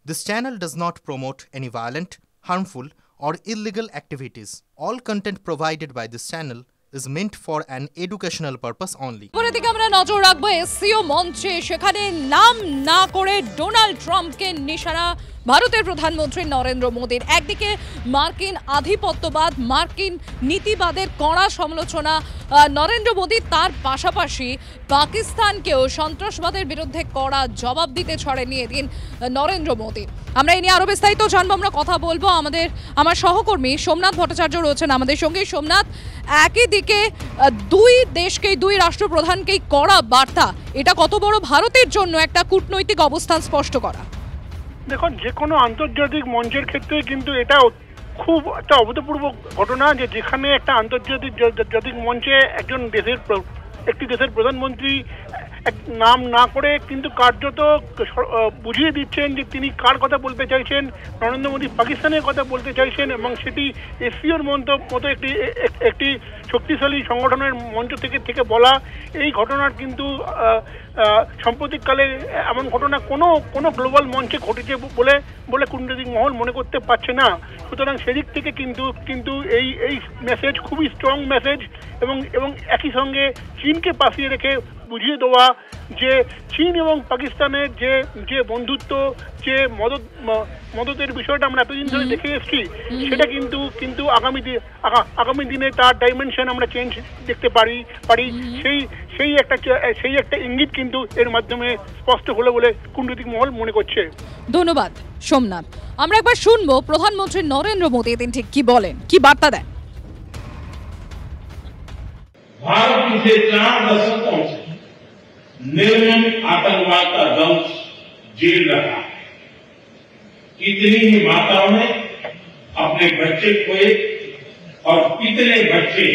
This channel does not promote any violent, harmful, or illegal activities. All content provided by this channel is meant for an educational purpose only. অপরদিকে আমরা নজর রাখবো SCO মঞ্চে, সেখানে নাম না করে ডোনাল্ড ট্রাম্পকে নিশানা ভারতের প্রধানমন্ত্রী নরেন্দ্র মোদীর। একদিকে মার্কিন আধিপত্যবাদ, মার্কিন নীতিবাদের কড়া সমালোচনা নরেন্দ্র মোদী, তার পাশাপাশি পাকিস্তানকেও সন্ত্রাসবাদের বিরুদ্ধে কড়া জবাব দিতে ছড়েনি এদিন নরেন্দ্র মোদী। আমরা এই নিয়ে আরো বিস্তারিত জানবো, আমরা কথা বলবো। আমার সহকর্মী সোমনাথ ভট্টাচার্য রয়েছেন আমাদের সঙ্গে। সোমনাথ, একই দিকে দুই দেশকেই, দুই রাষ্ট্রপ্রধানকেই কড়া বার্তা, এটা কত বড় ভারতের জন্য একটা কূটনৈতিক অবস্থান স্পষ্ট করা? দেখুন, যে কোনো আন্তর্জাতিক মঞ্চের ক্ষেত্রে কিন্তু এটা খুব একটা অভূতপূর্ব ঘটনা যে যেখানে একটা আন্তর্জাতিক মঞ্চে একটি দেশের প্রধানমন্ত্রী নাম না করে কিন্তু কার্যত বুঝিয়ে দিচ্ছেন যে তিনি কার কথা বলতে চাইছেন। নরেন্দ্র মোদী পাকিস্তানের কথা বলতে চাইছেন এবং সেটি এসসিওর মতো একটি শক্তিশালী সংগঠনের মঞ্চ থেকে বলা। এই ঘটনার কিন্তু সাম্প্রতিককালে এমন ঘটনা কোনো গ্লোবাল মঞ্চে ঘটেছে বলে কূটনৈতিক মহল মনে করতে পারছে না। সুতরাং সেদিক থেকে কিন্তু এই মেসেজ খুবই স্ট্রং মেসেজ এবং একই সঙ্গে চীনকে পাশিয়ে রেখে বুঝিয়ে দেওয়া যে চীন এবং পাকিস্তানের যে বন্ধুত্ব, যে মদতের বিষয়টা আমরা এতদিন ধরে দেখে এসেছি, সেটা কিন্তু আগামী দিনে তার ডাইমেনশন আমরা চেঞ্জ দেখতে পারি। সেই একটা ইঙ্গিত কিন্তু এর মাধ্যমে স্পষ্ট হলো বলে কূটনৈতিক মহল মনে করছে। ধন্যবাদ সোমনাথ। আমরা একবার শুনবো প্রধানমন্ত্রী নরেন্দ্র মোদী এদিন ঠিক কি বলেন, কি বার্তা দেন। भारत पिछले 4 दशकों से निर्मम आतंकवाद का दंश झेल रहा है। कितनी ही माताओं ने अपने बच्चे खोए और कितने बच्चे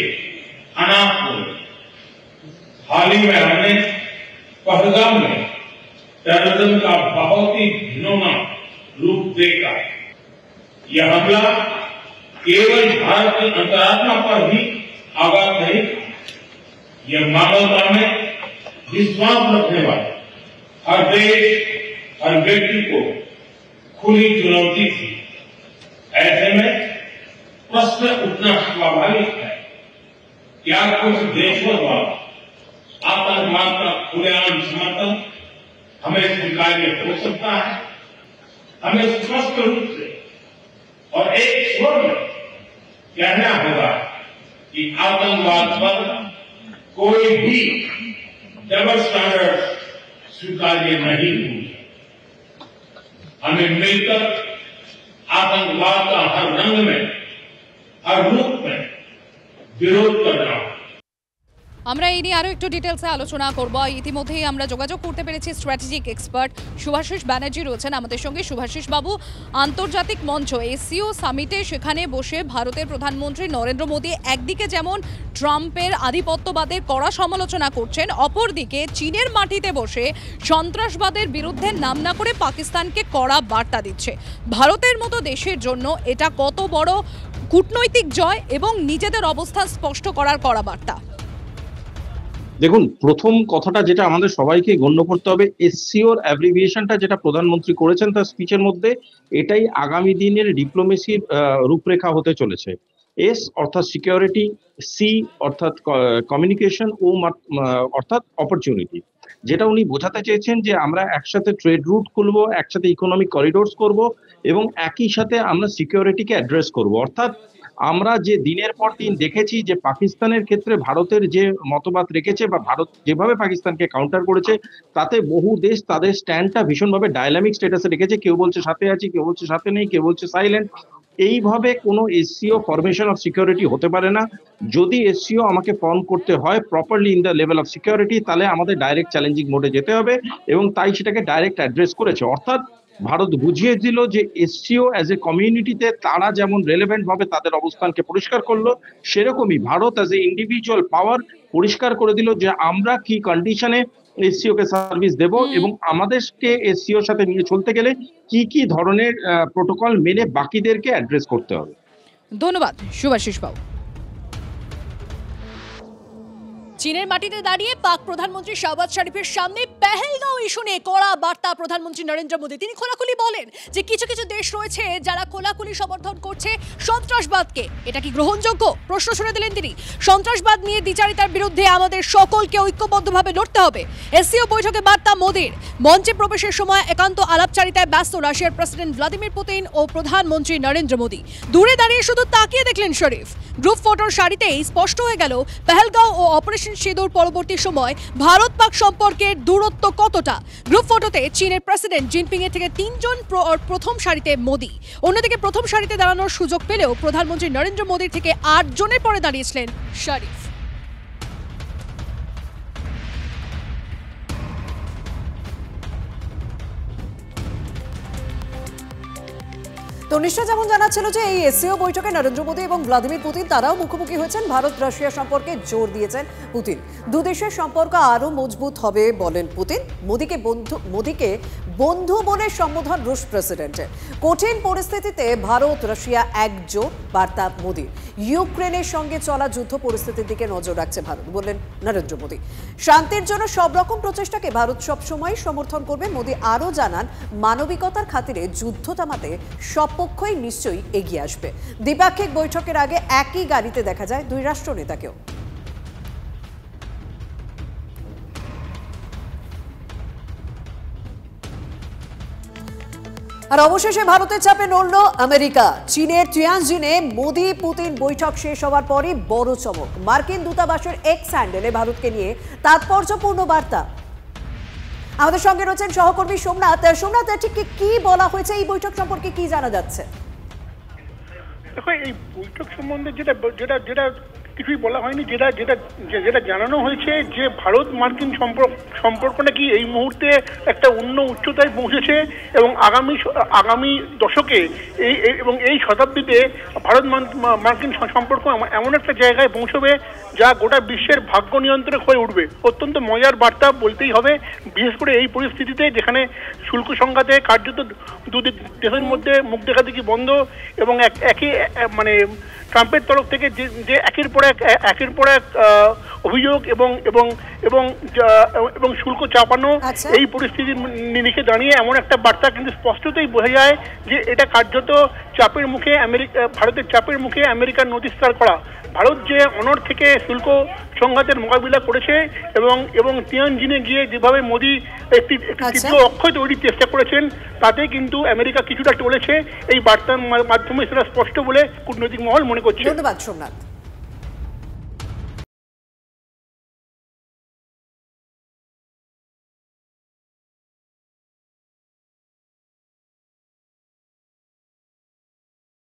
अनाथ हुए। हाल ही में हमने पहलगाम में टेररिज्म का बहुत ही घिनौना रूप देखा। यह हमला केवल भारत की अंतरात्मा पर ही आघात नहीं, यह मानवता में विश्वास रखने वाले हर देश, हर व्यक्ति को खुली चुनौती थी। ऐसे में प्रश्न उठना स्वाभाविक है, क्या कुछ देशों द्वारा आतंकवाद का खुलेआम समर्थन हमें स्वीकार्य हो सकता है? हमें स्पष्ट रूप से और एक स्वर में कहना होगा कि आतंकवाद पर कोई भी डबल स्टैंडर्ड स्वीकार्य नहीं हुई। हमें मिलकर आतंकवाद का हर रंग में, हर रूप में विरोध करना। আমরা এই নিয়ে আরো একটু ডিটেলসে আলোচনা করব। ইতিমধ্যেই আমরা যোগাযোগ করতে পেরেছি স্ট্র্যাটেজিক এক্সপার্ট শুভাশিস ব্যানার্জি রয়েছেন আমাদের সঙ্গে। শুভাশিস বাবু, আন্তর্জাতিক মঞ্চ এসসিও সামিটে সেখানে বসে ভারতের প্রধানমন্ত্রী নরেন্দ্র মোদী একদিকে যেমন ট্রাম্পের আধিপত্যবাদের কড়া সমালোচনা করছেন, অপরদিকে চীনের মাটিতে বসে সন্ত্রাসবাদের বিরুদ্ধে নাম না করে পাকিস্তানকে কড়া বার্তা দিচ্ছে। ভারতের মতো দেশের জন্য এটা কত বড় কূটনৈতিক জয় এবং নিজেদের অবস্থান স্পষ্ট করার কড়া বার্তা? দেখুন, প্রথম কথাটা যেটা আমাদের সবাইকে গণ্য করতে হবে, এসসিওর অ্যাব্রিভিয়েশনটা যেটা প্রধানমন্ত্রী করেছেন তার স্পিচের মধ্যে, এটাই আগামী দিনের ডিপ্লোমেসির রূপরেখা হতে চলেছে। এস অর্থাৎ সিকিউরিটি, সি অর্থাৎ কমিউনিকেশন, ও অর্থাৎ অপরচুনিটি। যেটা উনি বোঝাতে চেয়েছেন যে আমরা একসাথে ট্রেড রুট খুলবো, একসাথে ইকোনমিক করিডোরস করব এবং একই সাথে আমরা সিকিউরিটিকে অ্যাড্রেস করব। অর্থাৎ আমরা যে দিনের পর দিন দেখেছি যে পাকিস্তানের ক্ষেত্রে ভারতের যে মতবাদ রেখেছে বা ভারত যেভাবে পাকিস্তানকে কাউন্টার করেছে, তাতে বহু দেশ তাদের স্ট্যান্ডটা ভীষণভাবে ডায়নামিক স্ট্যাটাসে রেখেছে। কেউ বলছে সাথে আছি, কেউ বলছে সাথে নেই, কেউ বলছে সাইলেন্ট। এইভাবে কোনো এসসিও ফরমেশন অফ সিকিউরিটি হতে পারে না। যদি এসসিও আমাকে ফর্ম করতে হয় properly in the level of security, তাহলে আমাদের ডাইরেক্ট চ্যালেঞ্জিং মোডে যেতে হবে এবং তাই সেটাকে ডাইরেক্ট অ্যাড্রেস করেছে। অর্থাৎ ভারত বুঝিয়ে দিল যে এসসিও অ্যাজ এ কমিউনিটিতে তারা যেমন রেলেভেন্ট ভাবে তাদের অবস্থানকে পরিষ্কার করলো, সেরকমই ভারত অ্যাজ এ ইন্ডিভিজুয়াল পাওয়ার পরিষ্কার করে দিল যে আমরা কি কন্ডিশনে এসসিও কে সার্ভিস দেব এবং আমাদেরকে এসসিওর সাথে নিয়ে চলতে গেলে কি কি ধরনের প্রোটোকল মেনে বাকিদেরকে অ্যাড্রেস করতে হবে। ধন্যবাদ শুভাশিস বাবু। চীনের মাটিতে দাঁড়িয়ে পাক প্রধানমন্ত্রী শাহবাজ শরীফের সামনে পেহেলগাঁও ইস্যু নিয়ে কড়া বার্তা প্রধানমন্ত্রী নরেন্দ্র মোদী। তিনি খোলাখুলি বলেন যে কিছু কিছু দেশ রয়েছে যারা খোলাখুলি সমর্থন করছে সন্ত্রাসবাদকে। এটা কি গ্রহণযোগ্য? প্রশ্ন ছুড়ে দিলেন তিনি। সন্ত্রাসবাদ নিয়ে দ্বিচারিতার বিরুদ্ধে আমাদের সকলকে ঐক্যবদ্ধভাবে লড়তে হবে। এসসিও বৈঠকে বার্তা মোদীর। মঞ্চে প্রবেশের সময় একান্ত আলাপচারিতায় ব্যস্ত রাশিয়ার প্রেসিডেন্ট ভ্লাদিমির পুতিন ও প্রধানমন্ত্রী নরেন্দ্র মোদী। দূরে দাঁড়িয়ে শুধু তাকিয়ে দেখলেন শরীফ। গ্রুপ ফটোর সারিতেই স্পষ্ট হয়ে গেল পেহেলগাঁও ও অপারেশন সিঁদুর পরবর্তী সময় ভারত পাক সম্পর্কের দূরত্ব কতটা। গ্রুপ ফটোতে চীনের প্রেসিডেন্ট জিনপিং এর থেকে 3 জন প্রথম সারিতে মোদী। অন্যদিকে প্রথম সারিতে দাঁড়ানোর সুযোগ পেলেও প্রধানমন্ত্রী নরেন্দ্র মোদীর থেকে 8 জনের পরে দাঁড়িয়েছিলেন শরীফ। তো নিশ্চয় যেমন জানা ছিল যে এই এসসিও বৈঠকে নরেন্দ্র মোদী এবং ভ্লাদিমির পুতিন তারাও মুখোমুখি হয়েছেন। ভারত রাশিয়া সম্পর্কে জোর দিয়েছেন পুতিন। দুদেশের সম্পর্ক আরও মজবুত হবে বলেন পুতিন। মোদীকে বন্ধু বলে সম্বোধন রুশ প্রেসিডেন্টের। কঠিন পরিস্থিতিতে ভারত রাশিয়া একজোট বার্তা মোদীর। ইউক্রেনের সঙ্গে চলা যুদ্ধ পরিস্থিতির দিকে নজর রাখছে ভারত বললেন নরেন্দ্র মোদী। শান্তির জন্য সব রকম প্রচেষ্টাকে ভারত সবসময় সমর্থন করবে। মোদী আরও জানান মানবিকতার খাতিরে যুদ্ধ থামাতে সব পক্ষই নিশ্চয়ই এগিয়ে আসবে। দ্বিপাক্ষিক বৈঠকের আগে একই গাড়িতে দেখা যায় দুই রাষ্ট্র নেতাকেও। আর অবশেষে ভারতের চাপে নড়ল আমেরিকা। চীনের তিয়ানজিনে মোদী পুতিন বৈঠক শেষ হওয়ার পরই বড় চমক। মার্কিন দূতাবাসের এক্স হ্যান্ডেলে ভারতকে নিয়ে তাৎপর্যপূর্ণ বার্তা। আমাদের সঙ্গে রয়েছেন সহকর্মী সোমনাথ। সোমনাথ, ঠিক কি বলা হয়েছে এই বৈঠক সম্পর্কে, কি জানা যাচ্ছে? দেখো, এই বৈঠক সম্বন্ধে যেটা কিছুই বলা হয়নি। যেটা জানানো হয়েছে যে ভারত মার্কিন সম্পর্ক নাকি এই মুহূর্তে একটা অন্য উচ্চতায় পৌঁছেছে এবং আগামী দশকে এবং এই শতাব্দীতে ভারত মার্কিন সম্পর্ক এমন একটা জায়গায় পৌঁছবে যা গোটা বিশ্বের ভাগ্য নিয়ন্ত্রক হয়ে উঠবে। অত্যন্ত মজার বার্তা বলতেই হবে, বিশেষ করে এই পরিস্থিতিতে যেখানে শুল্ক সংঘাতে কার্যত দুই দেশের মধ্যে মুখ দেখাদেখি বন্ধ এবং ট্রাম্পের তরফ থেকে যে একের পর এক অভিযোগ এবং শুল্ক চাপানো, এই পরিস্থিতির নিরিখে দাঁড়িয়ে এমন একটা বার্তা কিন্তু স্পষ্টতই বোঝা যায় যে এটা কার্যত ভারতের চাপের মুখে আমেরিকার নতিস্কার করা। ভারত যে অনর থেকে শুল্ক সংঘাতের মোকাবিলা করেছে এবং তিয়ানজিনে গিয়ে যেভাবে মোদী একটি তৃতীয় অক্ষয় তৈরির চেষ্টা করেছেন, তাতে কিন্তু আমেরিকা কিছুটা টলেছে। এই বার্তার মাধ্যমে সেটা স্পষ্ট বলে কূটনৈতিক মহল মনে করছে। ধন্যবাদ সোমনাথ।